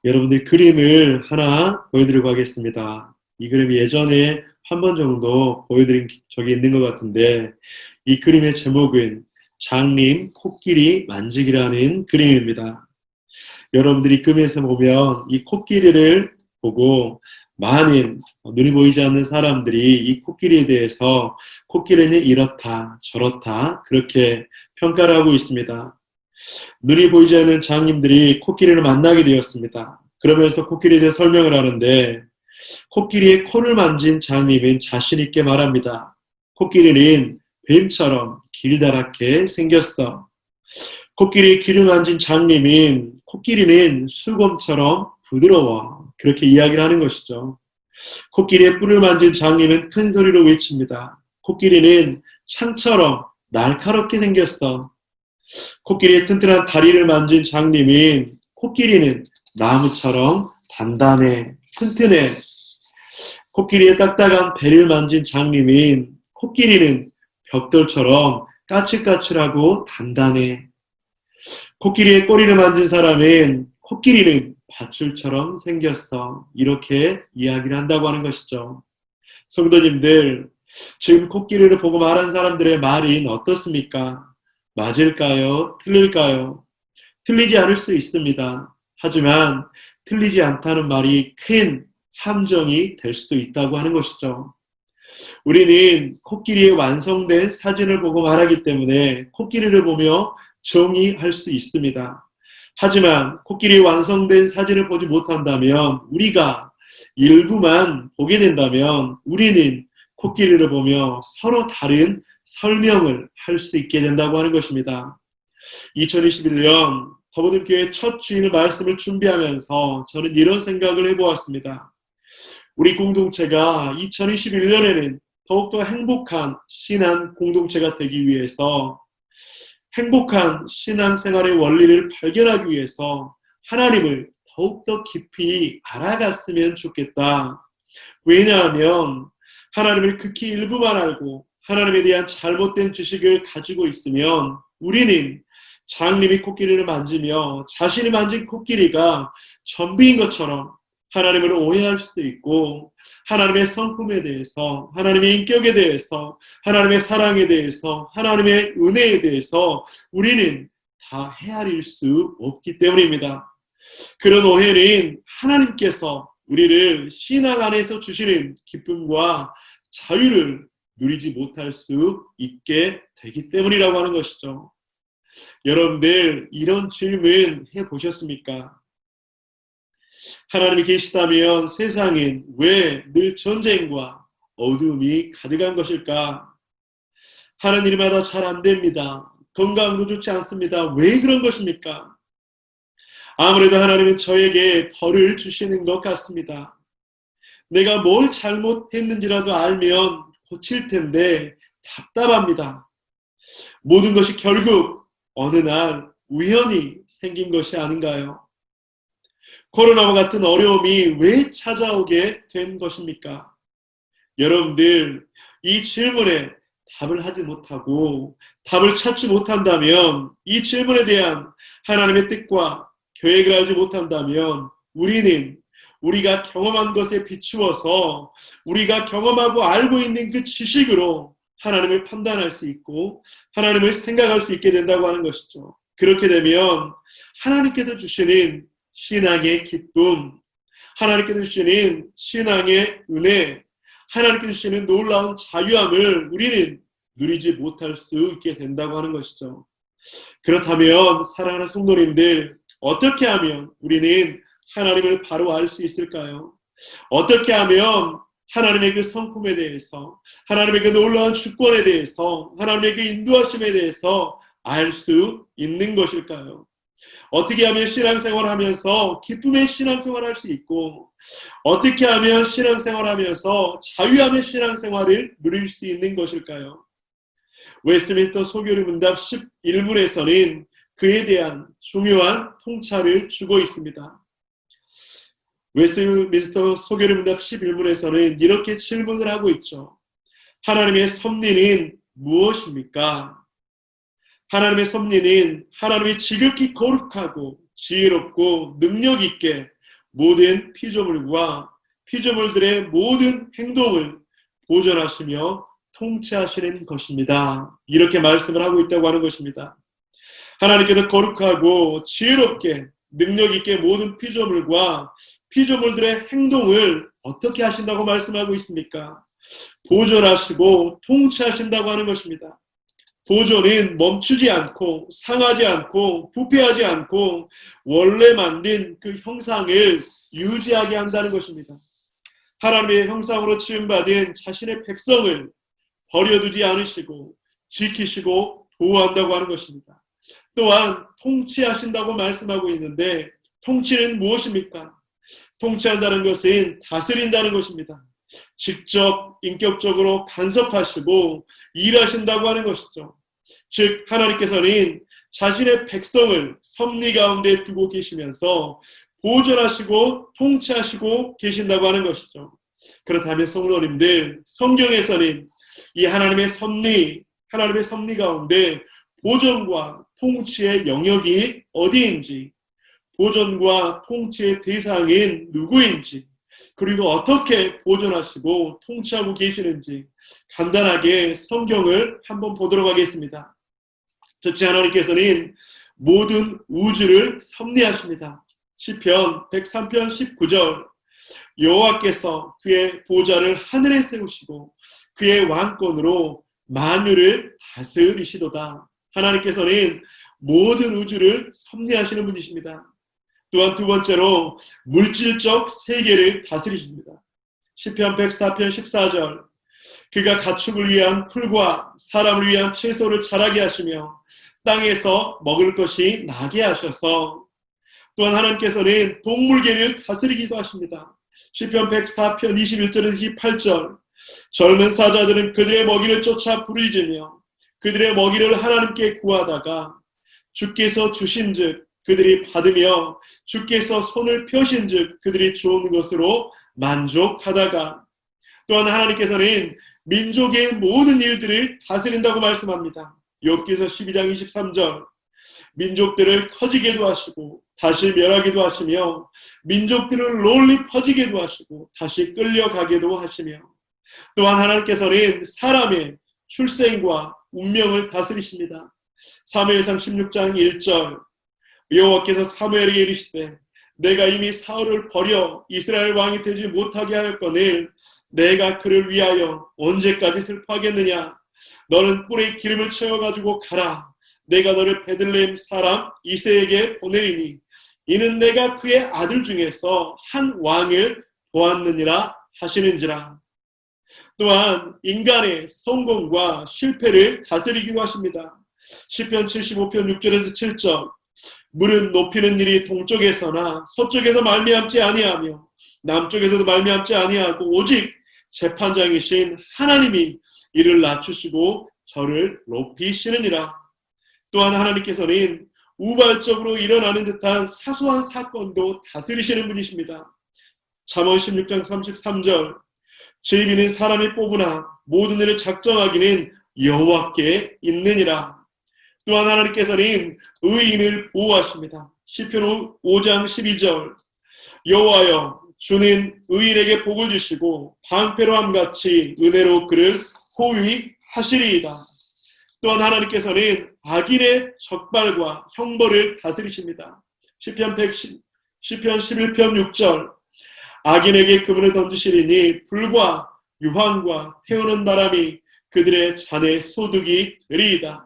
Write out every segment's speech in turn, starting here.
여러분들 그림을 하나 보여드리고 하겠습니다. 이 그림이 예전에 한 번 정도 보여드린 적이 있는 것 같은데, 이 그림의 제목은 장님 코끼리 만지기라는 그림입니다. 여러분들이 그림에서 보면 이 코끼리를 보고 많은 눈이 보이지 않는 사람들이 이 코끼리에 대해서 코끼리는 이렇다 저렇다 그렇게 평가를 하고 있습니다. 눈이 보이지 않는 장님들이 코끼리를 만나게 되었습니다. 그러면서 코끼리에 대해 설명을 하는데, 코끼리의 코를 만진 장님은 자신 있게 말합니다. 코끼리는 뱀처럼 길다랗게 생겼어. 코끼리의 귀를 만진 장님은 코끼리는 수검처럼 부드러워. 그렇게 이야기를 하는 것이죠. 코끼리의 뿔을 만진 장님은 큰 소리로 외칩니다. 코끼리는 창처럼 날카롭게 생겼어. 코끼리의 튼튼한 다리를 만진 장님은 코끼리는 나무처럼 단단해, 튼튼해. 코끼리의 딱딱한 배를 만진 장님은 코끼리는 벽돌처럼 까칠까칠하고 단단해. 코끼리의 꼬리를 만진 사람은 코끼리는 밧줄처럼 생겼어. 이렇게 이야기를 한다고 하는 것이죠. 성도님들, 지금 코끼리를 보고 말한 사람들의 말은 어떻습니까? 맞을까요? 틀릴까요? 틀리지 않을 수 있습니다. 하지만 틀리지 않다는 말이 큰 함정이 될 수도 있다고 하는 것이죠. 우리는 코끼리의 완성된 사진을 보고 말하기 때문에 코끼리를 보며 정의할 수 있습니다. 하지만 코끼리의 완성된 사진을 보지 못한다면, 우리가 일부만 보게 된다면 우리는 코끼리를 보며 서로 다른 설명을 할 수 있게 된다고 하는 것입니다. 2021년 더모든교회 첫 주일 말씀을 준비하면서 저는 이런 생각을 해보았습니다. 우리 공동체가 2021년에는 더욱더 행복한 신앙 공동체가 되기 위해서, 행복한 신앙생활의 원리를 발견하기 위해서 하나님을 더욱더 깊이 알아갔으면 좋겠다. 왜냐하면 하나님을 극히 일부만 알고 하나님에 대한 잘못된 지식을 가지고 있으면 우리는 장님이 코끼리를 만지며 자신이 만진 코끼리가 전부인 것처럼 하나님을 오해할 수도 있고, 하나님의 성품에 대해서, 하나님의 인격에 대해서, 하나님의 사랑에 대해서, 하나님의 은혜에 대해서 우리는 다 헤아릴 수 없기 때문입니다. 그런 오해는 하나님께서 우리를 신앙 안에서 주시는 기쁨과 자유를 누리지 못할 수 있게 되기 때문이라고 하는 것이죠. 여러분들 이런 질문 해보셨습니까? 하나님이 계시다면 세상엔 왜 늘 전쟁과 어두움이 가득한 것일까? 하는 일마다 잘 안 됩니다. 건강도 좋지 않습니다. 왜 그런 것입니까? 아무래도 하나님은 저에게 벌을 주시는 것 같습니다. 내가 뭘 잘못했는지라도 알면 고칠 텐데 답답합니다. 모든 것이 결국 어느 날 우연히 생긴 것이 아닌가요? 코로나와 같은 어려움이 왜 찾아오게 된 것입니까? 여러분들, 이 질문에 답을 하지 못하고 답을 찾지 못한다면, 이 질문에 대한 하나님의 뜻과 계획을 알지 못한다면 우리는 우리가 경험한 것에 비추어서 우리가 경험하고 알고 있는 그 지식으로 하나님을 판단할 수 있고 하나님을 생각할 수 있게 된다고 하는 것이죠. 그렇게 되면 하나님께서 주시는 신앙의 기쁨, 하나님께서 주시는 신앙의 은혜, 하나님께서 주시는 놀라운 자유함을 우리는 누리지 못할 수 있게 된다고 하는 것이죠. 그렇다면 사랑하는 성도님들, 어떻게 하면 우리는 하나님을 바로 알 수 있을까요? 어떻게 하면 하나님의 그 성품에 대해서, 하나님의 그 놀라운 주권에 대해서, 하나님의 그 인도하심에 대해서 알 수 있는 것일까요? 어떻게 하면 신앙생활을 하면서 기쁨의 신앙생활을 할 수 있고, 어떻게 하면 신앙생활을 하면서 자유함의 신앙생활을 누릴 수 있는 것일까요? 웨스트민스터 소교리 문답 11문에서는 그에 대한 중요한 통찰을 주고 있습니다. 웨스트민스터 소교리 문답 11문에서는 이렇게 질문을 하고 있죠. 하나님의 섭리는 무엇입니까? 하나님의 섭리는 하나님이 지극히 거룩하고 지혜롭고 능력 있게 모든 피조물과 피조물들의 모든 행동을 보존하시며 통치하시는 것입니다. 이렇게 말씀을 하고 있다고 하는 것입니다. 하나님께서 거룩하고 지혜롭게 능력 있게 모든 피조물과 피조물들의 행동을 어떻게 하신다고 말씀하고 있습니까? 보존하시고 통치하신다고 하는 것입니다. 보존은 멈추지 않고 상하지 않고 부패하지 않고 원래 만든 그 형상을 유지하게 한다는 것입니다. 하나님의 형상으로 지음받은 자신의 백성을 버려두지 않으시고 지키시고 보호한다고 하는 것입니다. 또한 통치하신다고 말씀하고 있는데 통치는 무엇입니까? 통치한다는 것은 다스린다는 것입니다. 직접 인격적으로 간섭하시고 일하신다고 하는 것이죠. 즉 하나님께서는 자신의 백성을 섭리 가운데 두고 계시면서 보존하시고 통치하시고 계신다고 하는 것이죠. 그렇다면 성도님들, 성경에서는 이 하나님의 섭리 가운데 보존과 통치의 영역이 어디인지, 보존과 통치의 대상인 누구인지, 그리고 어떻게 보존하시고 통치하고 계시는지 간단하게 성경을 한번 보도록 하겠습니다. 첫째, 하나님께서는 모든 우주를 섭리하십니다. 시편 103편 19절, 여호와께서 그의 보좌를 하늘에 세우시고 그의 왕권으로 만유를 다스리시도다. 하나님께서는 모든 우주를 섭리하시는 분이십니다. 또한 두 번째로 물질적 세계를 다스리십니다. 시편 104편 14절, 그가 가축을 위한 풀과 사람을 위한 채소를 자라게 하시며 땅에서 먹을 것이 나게 하셔서, 또한 하나님께서는 동물계를 다스리기도 하십니다. 시편 104편 21절에서 28절, 젊은 사자들은 그들의 먹이를 쫓아 부르짖으며 그들의 먹이를 하나님께 구하다가 주께서 주신즉 그들이 받으며 주께서 손을 펴신즉 그들이 좋은 것으로 만족하다가, 또한 하나님께서는 민족의 모든 일들을 다스린다고 말씀합니다. 욥기서 12장 23절, 민족들을 커지게도 하시고 다시 멸하기도 하시며 민족들을 널리 퍼지게도 하시고 다시 끌려가게도 하시며, 또한 하나님께서는 사람의 출생과 운명을 다스리십니다. 사무엘상 16장 1절, 여호와께서 사무엘에게 이르시되 내가 이미 사울을 버려 이스라엘 왕이 되지 못하게 하였거늘 내가 그를 위하여 언제까지 슬퍼하겠느냐. 너는 뿔에 기름을 채워가지고 가라. 내가 너를 베들레헴 사람 이새에게 보내리니 이는 내가 그의 아들 중에서 한 왕을 보았느니라 하시는지라. 또한 인간의 성공과 실패를 다스리기도 하십니다. 시편 75편 6절에서 7절, 물은 높이는 일이 동쪽에서나 서쪽에서 말미암지 아니하며 남쪽에서도 말미암지 아니하고 오직 재판장이신 하나님이 이를 낮추시고 저를 높이시느니라. 또한 하나님께서는 우발적으로 일어나는 듯한 사소한 사건도 다스리시는 분이십니다. 잠언 16장 33절, 제비는 사람이 뽑으나 모든 일을 작정하기는 여호와께 있느니라. 또한 하나님께서는 의인을 보호하십니다. 시편 5장 12절, 여호와여 주는 의인에게 복을 주시고 방패로함 같이 은혜로 그를 호위하시리이다. 또한 하나님께서는 악인의 적발과 형벌을 다스리십니다. 시편 11편 6절, 악인에게 그물을 던지시리니 불과 유황과 태우는 바람이 그들의 잔의 소득이 되리이다.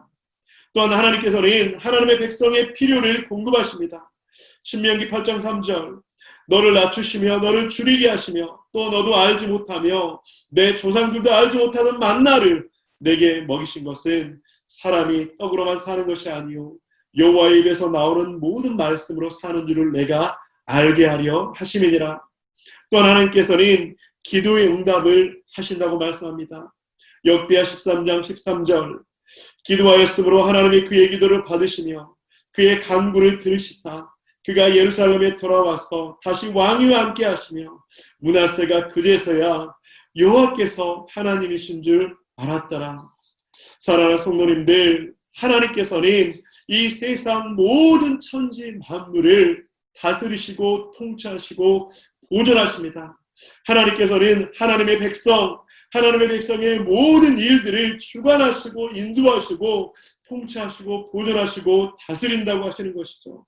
또한 하나님께서는 하나님의 백성의 필요를 공급하십니다. 신명기 8장 3절, 너를 낮추시며 너를 줄이게 하시며 또 너도 알지 못하며 내 조상들도 알지 못하는 만나를 내게 먹이신 것은 사람이 떡으로만 사는 것이 아니요 여호와의 입에서 나오는 모든 말씀으로 사는 줄을 내가 알게 하려 하심이니라. 또한 하나님께서는 기도의 응답을 하신다고 말씀합니다. 역대하 13장 13절, 기도하였으므로 하나님이 그의 기도를 받으시며 그의 간구를 들으시사 그가 예루살렘에 돌아와서 다시 왕위와 함께 하시며 므낫세가 그제서야 여호와께서 하나님이신 줄 알았더라. 사랑하는 성도님들, 하나님께서는 이 세상 모든 천지 만물을 다스리시고 통치하시고 보존하십니다. 하나님께서는 하나님의 백성의 모든 일들을 주관하시고 인도하시고 통치하시고 보존하시고 다스린다고 하시는 것이죠.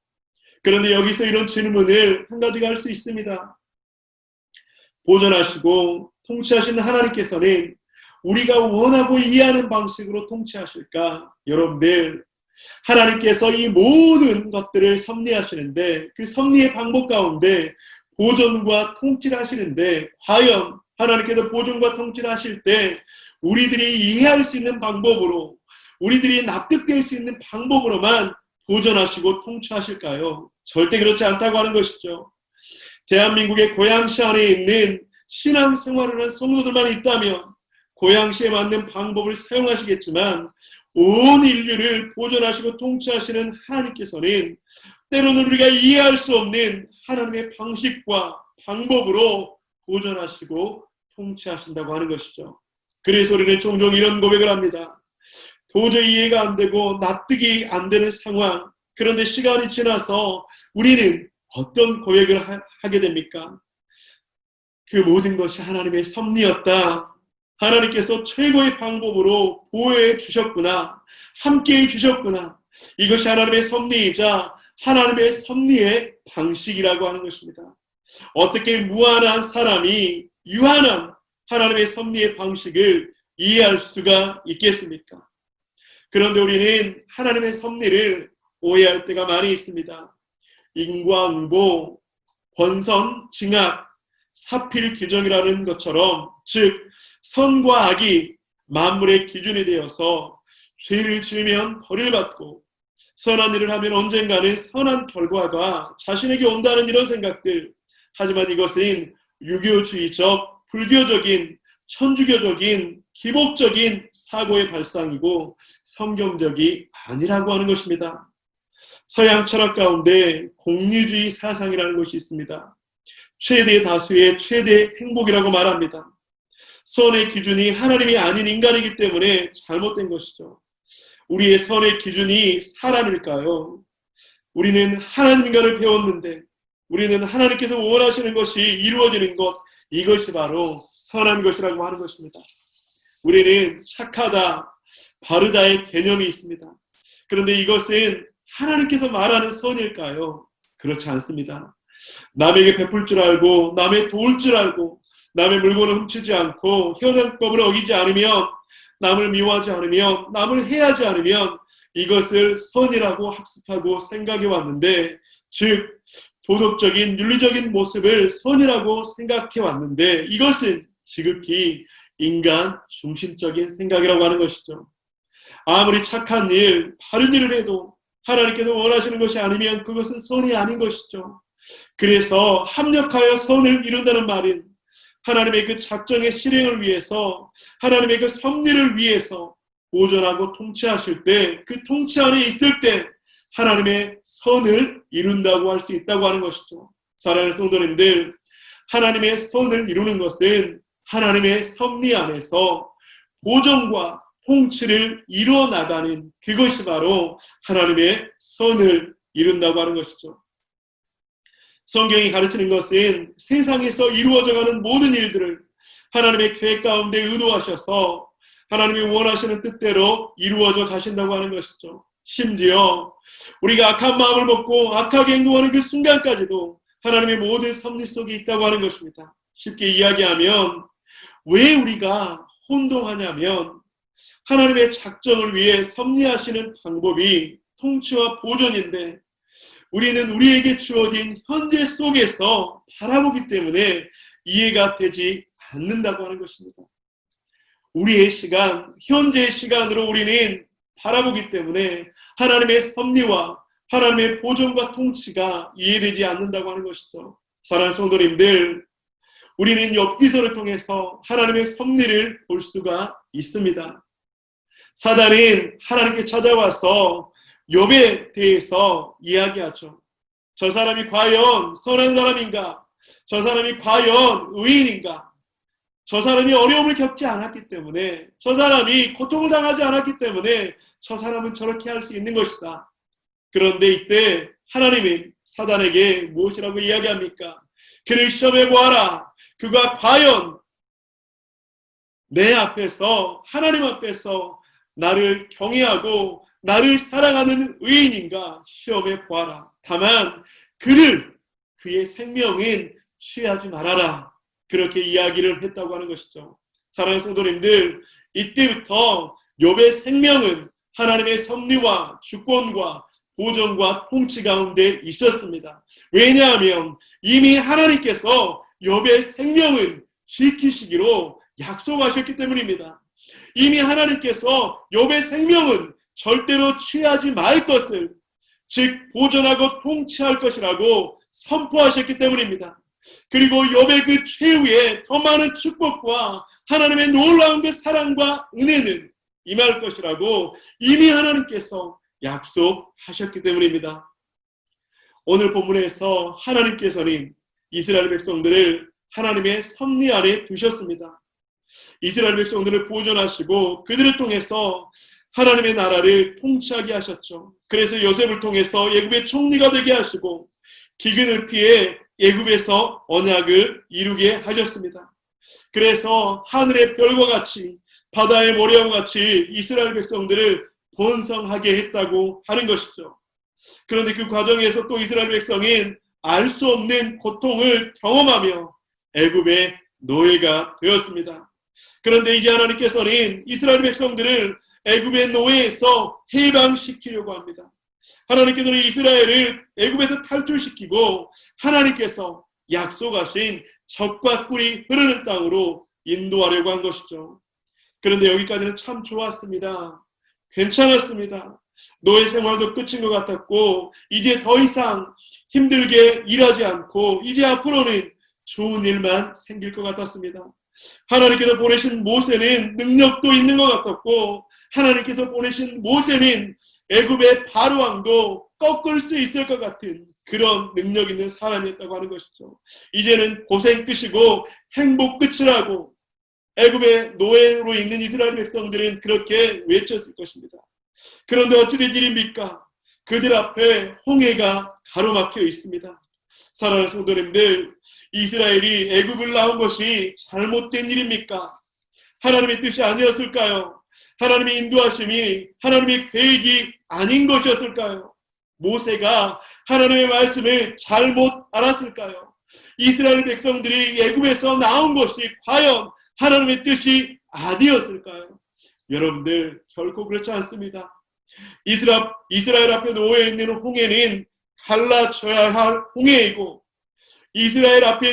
그런데 여기서 이런 질문을 한 가지가 할 수 있습니다. 보존하시고 통치하시는 하나님께서는 우리가 원하고 이해하는 방식으로 통치하실까? 여러분들, 하나님께서 이 모든 것들을 섭리하시는데 그 섭리의 방법 가운데 보존과 통치를 하시는데 과연 하나님께서 보존과 통치를 하실 때 우리들이 이해할 수 있는 방법으로, 우리들이 납득될 수 있는 방법으로만 보존하시고 통치하실까요? 절대 그렇지 않다고 하는 것이죠. 대한민국의 고양시 안에 있는 신앙생활을 하는 성도들만 있다면 고양시에 맞는 방법을 사용하시겠지만 온 인류를 보존하시고 통치하시는 하나님께서는 때로는 우리가 이해할 수 없는 하나님의 방식과 방법으로 보존하시고 통치하신다고 하는 것이죠. 그래서 우리는 종종 이런 고백을 합니다. 도저히 이해가 안 되고 납득이 안 되는 상황, 그런데 시간이 지나서 우리는 어떤 고백을 하게 됩니까? 그 모든 것이 하나님의 섭리였다. 하나님께서 최고의 방법으로 보호해 주셨구나. 함께해 주셨구나. 이것이 하나님의 섭리이자 하나님의 섭리의 방식이라고 하는 것입니다. 어떻게 무한한 사람이 유한한 하나님의 섭리의 방식을 이해할 수가 있겠습니까? 그런데 우리는 하나님의 섭리를 오해할 때가 많이 있습니다. 인과응보, 권선징악, 사필규정이라는 것처럼 즉 선과 악이 만물의 기준이 되어서 죄를 지으면 벌을 받고 선한 일을 하면 언젠가는 선한 결과가 자신에게 온다는 이런 생각들. 하지만 이것은 유교주의적, 불교적인, 천주교적인, 기복적인 사고의 발상이고 성경적이 아니라고 하는 것입니다. 서양 철학 가운데 공리주의 사상이라는 것이 있습니다. 최대 다수의 최대 행복이라고 말합니다. 선의 기준이 하나님이 아닌 인간이기 때문에 잘못된 것이죠. 우리의 선의 기준이 사람일까요? 우리는 하나님과를 배웠는데 우리는 하나님께서 원하시는 것이 이루어지는 것, 이것이 바로 선한 것이라고 하는 것입니다. 우리는 착하다, 바르다의 개념이 있습니다. 그런데 이것은 하나님께서 말하는 선일까요? 그렇지 않습니다. 남에게 베풀 줄 알고 남의 도울 줄 알고 남의 물건을 훔치지 않고 현행법을 어기지 않으면, 남을 미워하지 않으면, 남을 해하지 않으면 이것을 선이라고 학습하고 생각해 왔는데, 즉 도덕적인 윤리적인 모습을 선이라고 생각해 왔는데 이것은 지극히 인간 중심적인 생각이라고 하는 것이죠. 아무리 착한 일, 바른 일을 해도 하나님께서 원하시는 것이 아니면 그것은 선이 아닌 것이죠. 그래서 합력하여 선을 이룬다는 말은 하나님의 그 작정의 실행을 위해서, 하나님의 그 섭리를 위해서 보존하고 통치하실 때, 그 통치 안에 있을 때 하나님의 선을 이룬다고 할 수 있다고 하는 것이죠. 사랑하는 성도님들, 하나님의 선을 이루는 것은 하나님의 섭리 안에서 보존과 통치를 이루어 나가는, 그것이 바로 하나님의 선을 이룬다고 하는 것이죠. 성경이 가르치는 것은 세상에서 이루어져가는 모든 일들을 하나님의 계획 가운데 의도하셔서 하나님이 원하시는 뜻대로 이루어져 가신다고 하는 것이죠. 심지어 우리가 악한 마음을 먹고 악하게 행동하는 그 순간까지도 하나님의 모든 섭리 속에 있다고 하는 것입니다. 쉽게 이야기하면 왜 우리가 혼동하냐면 하나님의 작정을 위해 섭리하시는 방법이 통치와 보존인데 우리는 우리에게 주어진 현재 속에서 바라보기 때문에 이해가 되지 않는다고 하는 것입니다. 우리의 시간, 현재의 시간으로 우리는 바라보기 때문에 하나님의 섭리와 하나님의 보존과 통치가 이해되지 않는다고 하는 것이죠. 사랑하는 성도님들, 우리는 욥기서를 통해서 하나님의 섭리를 볼 수가 있습니다. 사단은 하나님께 찾아와서 욥에 대해서 이야기하죠. 저 사람이 과연 선한 사람인가? 저 사람이 과연 의인인가? 저 사람이 어려움을 겪지 않았기 때문에, 저 사람이 고통을 당하지 않았기 때문에 저 사람은 저렇게 할 수 있는 것이다. 그런데 이때 하나님은 사단에게 무엇이라고 이야기합니까? 그를 시험해 보아라. 그가 과연 내 앞에서, 하나님 앞에서 나를 경외하고 나를 사랑하는 의인인가 시험해 보아라. 다만 그의 생명은 취하지 말아라. 그렇게 이야기를 했다고 하는 것이죠. 사랑하는 성도님들, 이때부터 욥의 생명은 하나님의 섭리와 주권과 보존과 통치 가운데 있었습니다. 왜냐하면 이미 하나님께서 욥의 생명은 지키시기로 약속하셨기 때문입니다. 이미 하나님께서 욥의 생명은 절대로 취하지 말 것을, 즉 보존하고 통치할 것이라고 선포하셨기 때문입니다. 그리고 욥의 그 최후에 더 많은 축복과 하나님의 놀라운 그 사랑과 은혜는 임할 것이라고 이미 하나님께서 약속하셨기 때문입니다. 오늘 본문에서 하나님께서는 이스라엘 백성들을 하나님의 섭리 안에 두셨습니다. 이스라엘 백성들을 보존하시고 그들을 통해서 하나님의 나라를 통치하게 하셨죠. 그래서 요셉을 통해서 애굽의 총리가 되게 하시고 기근을 피해 애굽에서 언약을 이루게 하셨습니다. 그래서 하늘의 별과 같이 바다의 모래와 같이 이스라엘 백성들을 번성하게 했다고 하는 것이죠. 그런데 그 과정에서 또 이스라엘 백성은 알 수 없는 고통을 경험하며 애굽의 노예가 되었습니다. 그런데 이제 하나님께서는 이스라엘 백성들을 애굽의 노예에서 해방시키려고 합니다. 하나님께서는 이스라엘을 애굽에서 탈출시키고 하나님께서 약속하신 젖과 꿀이 흐르는 땅으로 인도하려고 한 것이죠. 그런데 여기까지는 참 좋았습니다. 괜찮았습니다. 노예 생활도 끝인 것 같았고 이제 더 이상 힘들게 일하지 않고 이제 앞으로는 좋은 일만 생길 것 같았습니다. 하나님께서 보내신 모세는 능력도 있는 것 같았고 하나님께서 보내신 모세는 애굽의 바로왕도 꺾을 수 있을 것 같은 그런 능력 있는 사람이었다고 하는 것이죠. 이제는 고생 끝이고 행복 끝이라고 애굽의 노예로 있는 이스라엘 백성들은 그렇게 외쳤을 것입니다. 그런데 어찌된 일입니까? 그들 앞에 홍해가 가로막혀 있습니다. 사랑하는 성도님들, 이스라엘이 애굽을 나온 것이 잘못된 일입니까? 하나님의 뜻이 아니었을까요? 하나님의 인도하심이 하나님의 계획이 아닌 것이었을까요? 모세가 하나님의 말씀을 잘못 알았을까요? 이스라엘 백성들이 애굽에서 나온 것이 과연 하나님의 뜻이 아니었을까요? 여러분들 결코 그렇지 않습니다. 이스라엘 앞에 놓여 있는 홍해는 갈라져야 할 홍해이고 이스라엘 앞에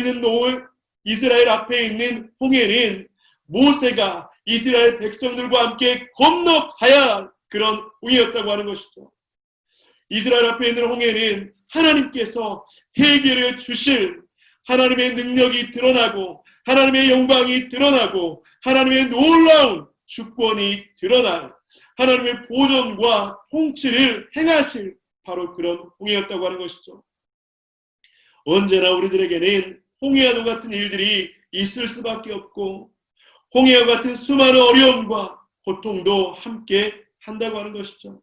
있는 홍해는 모세가 이스라엘 백성들과 함께 건너가야 할 그런 홍해였다고 하는 것이죠. 이스라엘 앞에 있는 홍해는 하나님께서 해결해 주실 하나님의 능력이 드러나고 하나님의 영광이 드러나고 하나님의 놀라운 주권이 드러날 하나님의 보존과 통치를 행하실 바로 그런 홍해였다고 하는 것이죠. 언제나 우리들에게는 홍해와 같은 일들이 있을 수밖에 없고 홍해와 같은 수많은 어려움과 고통도 함께 한다고 하는 것이죠.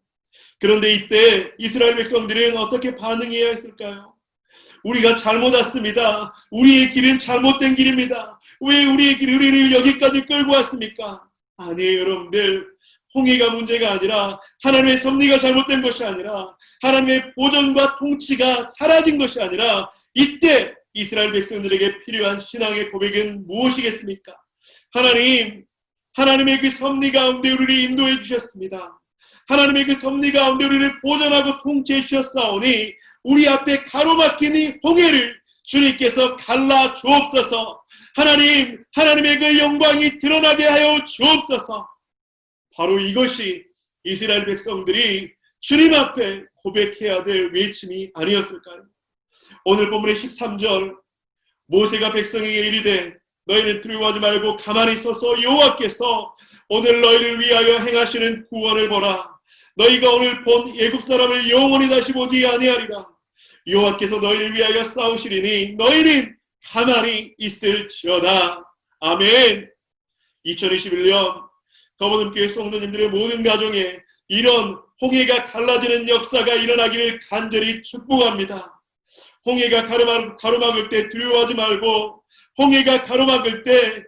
그런데 이때 이스라엘 백성들은 어떻게 반응해야 했을까요? 우리가 잘못 왔습니다. 우리의 길은 잘못된 길입니다. 왜 우리의 길을 우리를 여기까지 끌고 왔습니까? 아니에요, 여러분들. 홍해가 문제가 아니라 하나님의 섭리가 잘못된 것이 아니라 하나님의 보존과 통치가 사라진 것이 아니라 이때 이스라엘 백성들에게 필요한 신앙의 고백은 무엇이겠습니까? 하나님의 그 섭리 가운데 우리를 인도해 주셨습니다. 하나님의 그 섭리 가운데 우리를 보존하고 통치해 주셨사오니 우리 앞에 가로막힌 이 홍해를 주님께서 갈라 주옵소서. 하나님의 그 영광이 드러나게 하여 주옵소서. 바로 이것이 이스라엘 백성들이 주님 앞에 고백해야 될 외침이 아니었을까요? 오늘 본문의 13절 모세가 백성에게 이르되 너희는 두려워하지 말고 가만히 서서 여호와께서 오늘 너희를 위하여 행하시는 구원을 보라. 너희가 오늘 본 애굽 사람을 영원히 다시 보지 아니하리라. 여호와께서 너희를 위하여 싸우시리니 너희는 가만히 있을지어다. 아멘. 2021년 더모듬교회 성도님들의 모든 가정에 이런 홍해가 갈라지는 역사가 일어나기를 간절히 축복합니다. 홍해가 가로막을 때 두려워하지 말고 홍해가 가로막을 때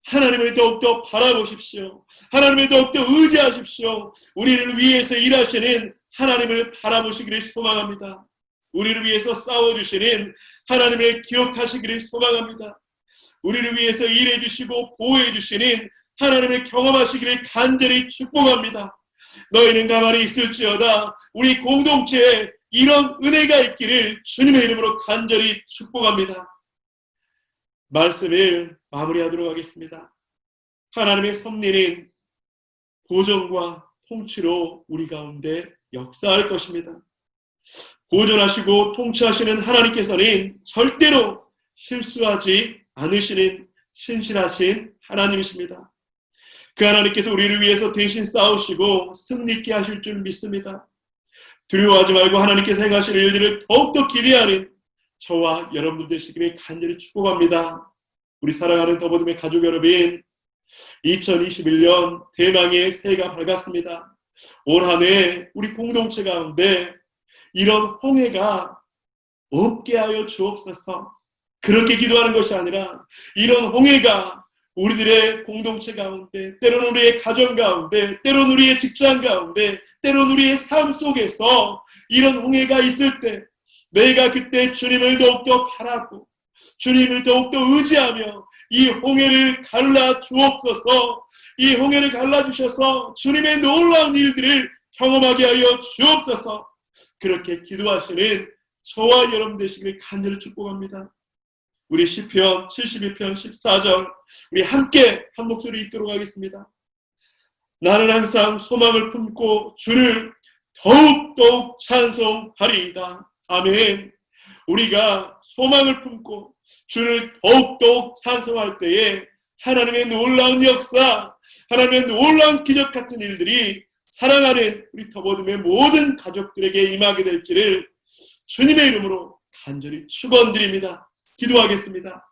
하나님을 더욱더 바라보십시오. 하나님을 더욱더 의지하십시오. 우리를 위해서 일하시는 하나님을 바라보시기를 소망합니다. 우리를 위해서 싸워주시는 하나님을 기억하시기를 소망합니다. 우리를 위해서 일해주시고 보호해주시는 하나님을 경험하시기를 간절히 축복합니다. 너희는 가만히 있을지어다 우리 공동체에 이런 은혜가 있기를 주님의 이름으로 간절히 축복합니다. 말씀을 마무리하도록 하겠습니다. 하나님의 섭리는 보존과 통치로 우리 가운데 역사할 것입니다. 보존하시고 통치하시는 하나님께서는 절대로 실수하지 않으시는 신실하신 하나님이십니다. 그 하나님께서 우리를 위해서 대신 싸우시고 승리있게 하실 줄 믿습니다. 두려워하지 말고 하나님께서 행하실 일들을 더욱더 기대하는 저와 여러분들 되시기를 간절히 축복합니다. 우리 사랑하는 더보듬의 가족 여러분, 2021년 대망의 새해가 밝았습니다. 올 한 해 우리 공동체 가운데 이런 홍해가 없게 하여 주옵소서. 그렇게 기도하는 것이 아니라 이런 홍해가 우리들의 공동체 가운데, 때로는 우리의 가정 가운데, 때로는 우리의 직장 가운데, 때로는 우리의 삶 속에서 이런 홍해가 있을 때 내가 그때 주님을 더욱더 바라고 주님을 더욱더 의지하며 이 홍해를 갈라 주옵소서. 이 홍해를 갈라주셔서 주님의 놀라운 일들을 경험하게 하여 주옵소서. 그렇게 기도하시는 저와 여러분 되시기를 간절히 축복합니다. 우리 시편 72편 14절 우리 함께 한 목소리 읽도록 하겠습니다. 나는 항상 소망을 품고 주를 더욱더욱 찬송하리이다. 아멘. 우리가 소망을 품고 주를 더욱더욱 찬송할 때에 하나님의 놀라운 역사, 하나님의 놀라운 기적 같은 일들이 사랑하는 우리 더보듬의 모든 가족들에게 임하게 될지를 주님의 이름으로 간절히 축원드립니다. 기도하겠습니다.